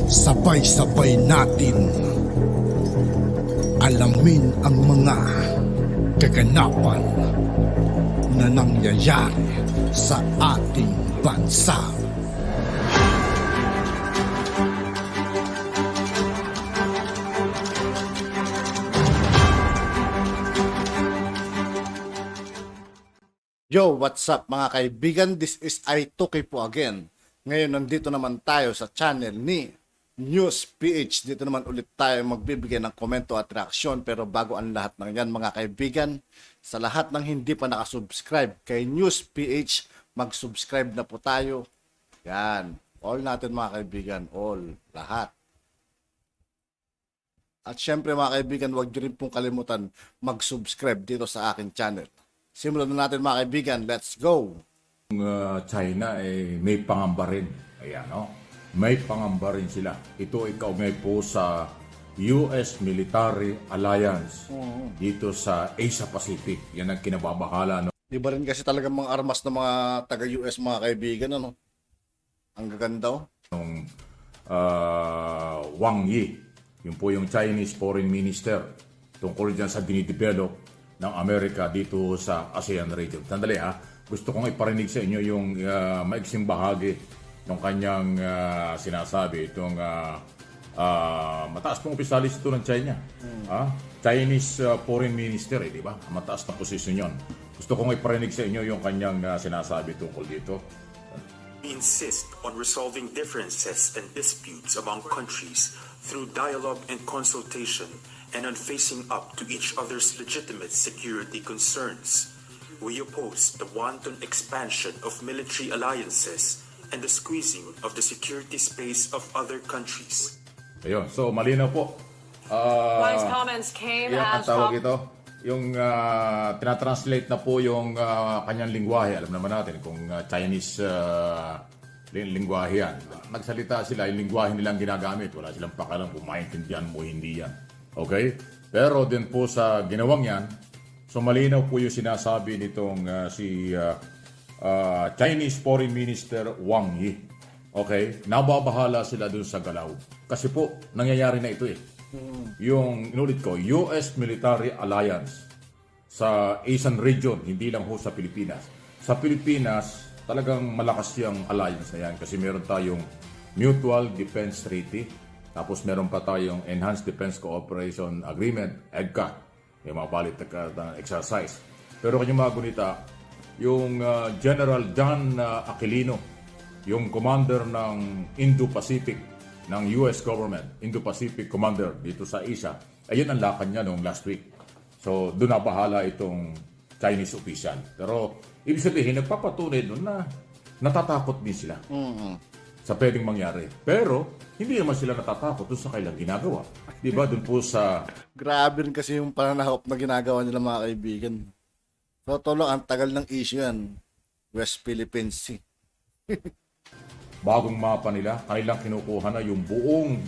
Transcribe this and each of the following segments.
Sabay-sabay natin alamin ang mga kaganapan na nangyayari sa ating bansa. Yo, what's up mga kaibigan? This is I2K po again. Ngayon nandito naman tayo sa channel ni News PH. Dito naman ulit tayo magbibigay ng komento at reaksyon. Pero bago ang lahat ng yan mga kaibigan, sa lahat ng hindi pa nakasubscribe kay News PH, mag-subscribe na po tayo. Yan, all natin mga kaibigan, all, lahat. At syempre mga kaibigan, huwag nyo rin pong kalimutan mag-subscribe dito sa akin channel. Simulan na natin mga kaibigan, let's go! China may pangamba rin. Ayan, no? May pangamba rin sila. Ito ay kaugnay po sa US Military Alliance dito sa Asia Pacific. Yan ang kinababahala. No? Di ba rin kasi talagang mga armas ng mga taga-US mga kaibigan, ano? Ang gaganda, oh. Nung Wang Yi, yun po yung Chinese Foreign Minister tungkol dyan sa dinidevelop ng Amerika dito sa ASEAN region. Sandali ha, gusto kong iparinig sa inyo yung maiksing bahagi ng kanyang sinasabi. Itong mataas pong opisyalis ito ng China. Chinese Foreign Minister, di ba? Mataas na posisyon yun. Gusto kong iparinig sa inyo yung kanyang sinasabi tungkol dito. We insist on resolving differences and disputes among countries through dialogue and consultation and on facing up to each other's legitimate security concerns. We oppose the wanton expansion of military alliances and the squeezing of the security space of other countries. Ayun, so malinaw po. Wise comments came Ang as tawag ito, yung tinatranslate na po yung kanyang lingwahe. Alam naman natin kung Chinese lingwahe yan. Nagsalita sila, yung lingwahe nilang ginagamit. Wala silang pakalam kung maintindihan mo hindi yan. Okay? Pero din po sa ginawang yan, so malinaw po yung sinasabi nitong si Chinese Foreign Minister Wang Yi. Okay? Nababahala sila dun sa galaw. Kasi po, nangyayari na ito eh. Yung, inulit ko, US Military Alliance sa ASEAN region, hindi lang ho sa Pilipinas. Sa Pilipinas, talagang malakas yung alliance na yan kasi meron tayong Mutual Defense Treaty. Tapos meron pa tayong Enhanced Defense Cooperation Agreement, EDCA, yung mga balit na exercise. Pero kanyang mga gunita, yung General John Aquilino, yung commander ng Indo-Pacific ng US government, Indo-Pacific commander dito sa Asia, ayun ang lakad niya noong last week. So doon na bahala itong Chinese official. Pero ibig sabihin, nagpapatunay doon na natatakot din sila. Sa pwedeng mangyari. Pero, hindi naman sila natatakot doon sa kailang ginagawa. Di ba? Doon po sa... Grabe rin kasi yung pananahop na ginagawa nila mga kaibigan. So, tolo, ang tagal ng issue yan. West Philippine Sea. bagong mapa nila, kanilang kinukuha na yung buong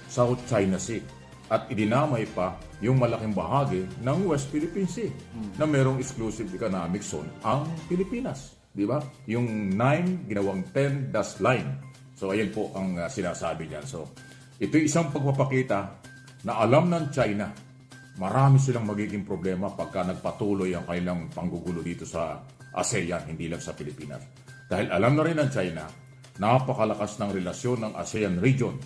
South China Sea. At idinamay pa yung malaking bahagi ng West Philippine Sea na merong exclusive economic zone ang Pilipinas. Di ba? Yung 9 ginawang 10 dash line. So, ayan po ang sinasabi niyan. So, ito isang pagpapakita na alam ng China, marami silang magiging problema pagka nagpatuloy ang kanilang panggugulo dito sa ASEAN, hindi lang sa Pilipinas. Dahil alam na rin ng China, napakalakas ng relasyon ng ASEAN region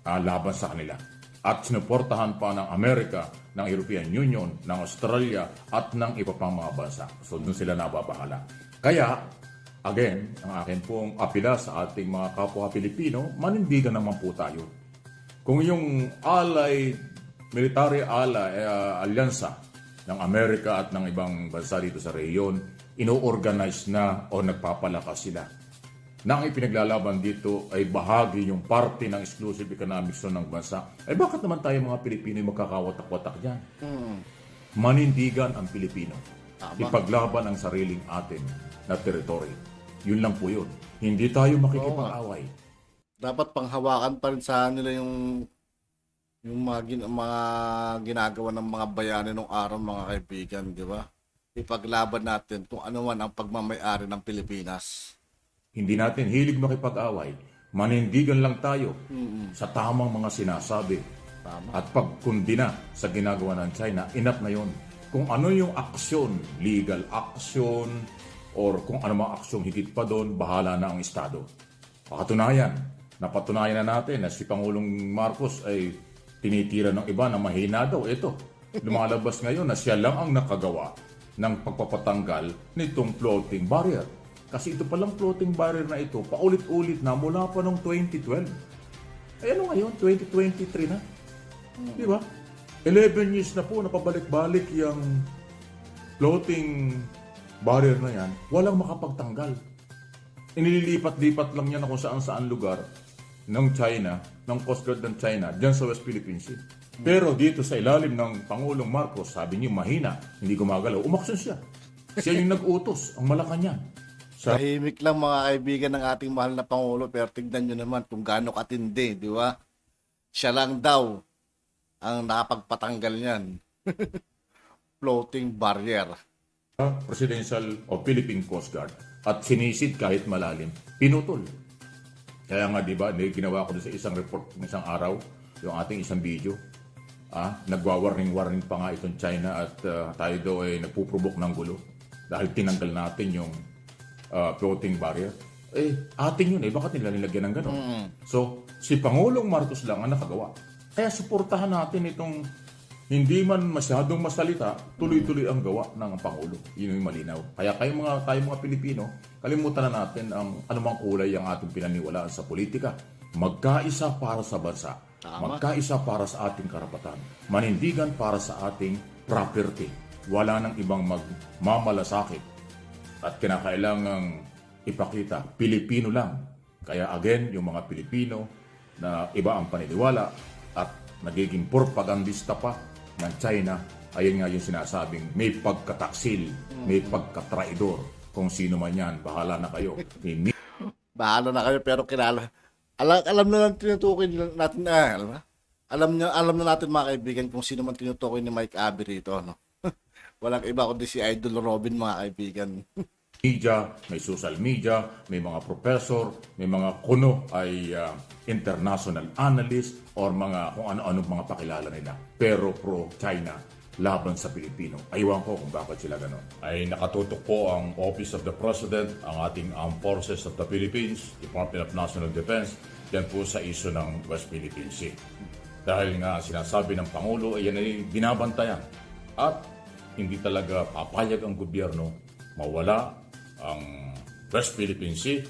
laban sa kanila. At sinuportahan pa ng Amerika, ng European Union, ng Australia, at ng iba pang mga bansa. So, doon sila nababahala. Kaya, again, ang akin pong apela sa ating mga kapwa Pilipino, manindigan naman po tayo. Kung yung military alyansa ng Amerika at ng ibang bansa dito sa rehiyon, ino-organize na o nagpapalakas sila. Na ang ipinaglalaban dito ay bahagi yung parte ng exclusive economic zone ng bansa. Eh bakit naman tayo mga Pilipino ay magkakawatak-watak dyan? Manindigan ang Pilipino. Ipaglaban ang sariling atin na teritoryo. Yun lang po yun. Hindi tayo makikipag-away. Dapat panghawakan pa rin sa nila yung mga ginagawa ng mga bayani nung araw mga kaibigan, di ba? Ipaglaban natin kung ano man ang pagmamay-ari ng Pilipinas. Hindi natin hilig makipag-away. manindigan lang tayo sa tamang mga sinasabi. At pagkundina sa ginagawa ng China, enough na yon. Kung ano yung aksyon, legal action, or kung ano mga aksyong higit pa doon, bahala na ang Estado. Napatunayan na natin na si Pangulong Marcos ay tinitira ng iba na mahina daw. Ito, lumalabas ngayon na siya lang ang nakagawa ng pagpapatanggal nitong floating barrier. Kasi ito palang floating barrier na ito, paulit-ulit na mula pa noong 2012. Eh ano ngayon, 2023 na. Di ba? 11 years na po, napabalik-balik yung floating barrier na yan, walang makapagtanggal. Inililipat-lipat lang yan na kung saan-saan lugar ng China, ng Coast Guard ng China, dyan sa West Philippine Sea. Pero dito sa ilalim ng Pangulong Marcos, sabi niyo mahina, hindi gumagalaw, umaksyon siya. Siya yung nag-utos, ang Malacanang. Tahimik lang mga kaibigan ng ating mahal na Pangulo, pero tignan nyo naman kung gaano katindi, di ba? Siya lang daw ang nakapagpatanggal niyan. Floating barrier. Presidential o Philippine Coast Guard at sinisid kahit malalim, pinutol. Kaya nga, di ba, ginawa ko sa isang report ng isang araw, yung ating isang video, nagwa-warning pa nga itong China at tayo daw ay nagpuprovok ng gulo dahil tinanggal natin yung floating barrier. Atin yun bakit nila nilagyan ng gano'n? So, si Pangulong Marcos lang ang nakagawa. Kaya suportahan natin itong hindi man masyadong masalita, tuloy-tuloy ang gawa ng Pangulo. Yun yung malinaw. Kaya tayo mga Pilipino, kalimutan na natin ang anumang kulay ang ating pinaniwalaan sa politika. Magkaisa para sa bansa. Magkaisa para sa ating karapatan. Manindigan para sa ating property. Wala nang ibang magmamalasakit. At kinakailangang ipakita, Pilipino lang. Kaya again, yung mga Pilipino na iba ang paniniwala at nagiging propagandista pa ng China, ayun nga yung sinasabing may pagkataksil, may pagkatraidor. Kung sino man yan, bahala na kayo. Bahala na kayo, pero kilala. Alam na lang tinutukoy natin, alam na natin mga kaibigan kung sino man tinutukoy ni Mike Abe rito, no? Walang iba kundi si Idol Robin, mga kaibigan. Media, may social media, may mga professor, may mga kuno ay international analyst or mga kung ano-ano mga pakilala nila. Pero pro-China, laban sa Pilipino. Aywan ko kung bakit sila gano'n. Ay nakatutok po ang Office of the President, ang ating Armed Forces of the Philippines, Department of National Defense, yan po sa isyo ng West Philippine Sea. Dahil nga sinasabi ng Pangulo, yan ay binabantayan. At hindi talaga papayag ang gobyerno mawala ang West Philippine Sea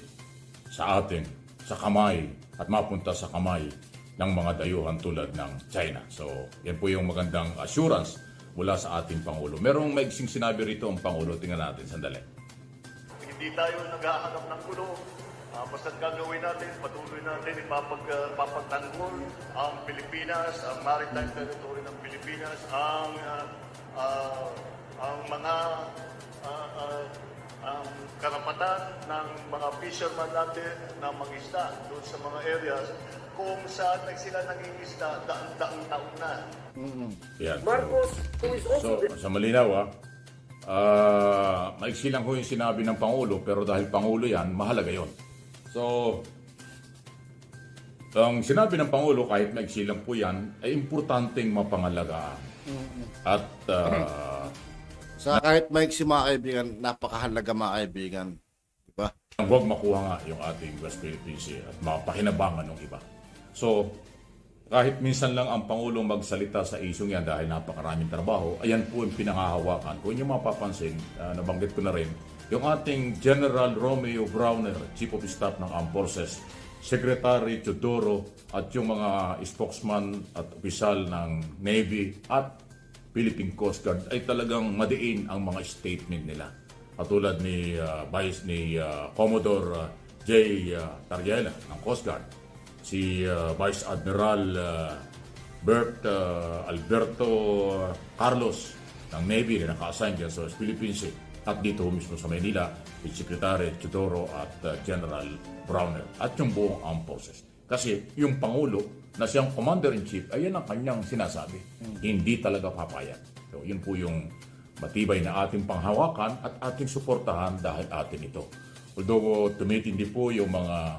sa atin, sa kamay at mapunta sa kamay ng mga dayuhan tulad ng China. So, yan po yung magandang assurance mula sa ating Pangulo. Merong maigsing sinabi rito ang Pangulo. Tingnan natin, sandali. Hindi tayo naghahanap ng gulo. Basta't gagawin natin, patuloy natin ipapagtanggol ang Pilipinas, ang maritime territory ng Pilipinas, ang mga ang karapatan ng mga fisherman natin na mangisda doon sa mga areas kung saan sila nangingisda daang-daang taon na. Yan. So, sa malinaw, maiksi lang ko yung sinabi ng Pangulo, pero dahil Pangulo yan, mahalaga yon. So, ang sinabi ng Pangulo, kahit maiksi lang po yan, ay importanteng mapangalagaan. At Sa kahit maiksi mga kaibigan, napakahalaga mga kaibigan. Diba? huwag makuha nga yung ating West Philippine Sea at mapakinabangan ng iba. So, kahit minsan lang ang Pangulong magsalita sa isyong yan dahil napakaraming trabaho, ayan po yung pinangahawakan. Kung inyo mapapansin, nabanggit ko na rin, yung ating General Romeo Browner, Chief of Staff ng Armed Forces, Secretary Teodoro at yung mga spokesman at opisyal ng Navy at Philippine Coast Guard ay talagang madiin ang mga statement nila. Katulad ni Commodore J. Tariela ng Coast Guard, si Vice Admiral Bert Alberto Carlos ng Navy na naka-assign dyan sa Philippines, at dito mismo sa Manila, si Secretary Teodoro at General Browner at yung buong Armed Forces. Kasi yung Pangulo na siyang Commander-in-Chief, ayan ang kanyang sinasabi. Hindi talaga papayag. So, yun po yung matibay na ating panghawakan at ating suportahan dahil atin ito. Although tumitindi po yung mga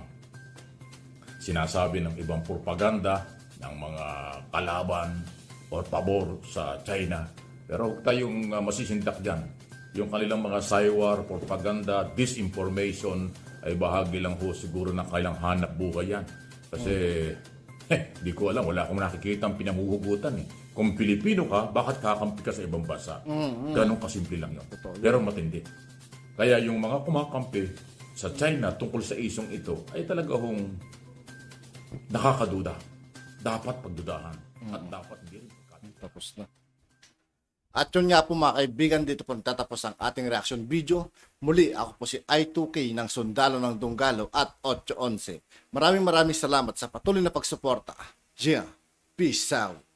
sinasabi ng ibang propaganda ng mga kalaban o pabor sa China. Pero huwag tayong masisindak dyan. Yung kanilang mga saywar, propaganda, disinformation ay bahagi lang ho siguro ng kailang hanap buhay yan. Kasi, di ko alam, wala akong nakikita ang pinamumuhugutan eh. Kung Pilipino ka, bakit kakampi ka sa ibang bansa? Ganun kasimple lang yun. Pero matindi. Kaya yung mga kumakampi sa China tungkol sa isyong ito ay talaga hong nakakaduda. Dapat pagdudahan. At dapat hindi rin pagkaduda. Tapos na. At yun nga po mga kaibigan, dito po natatapos ang ating reaction video. Muli, ako po si I2K ng Sundalo ng Dunggalo at 811. Maraming salamat sa patuloy na pagsuporta. Gia, peace out.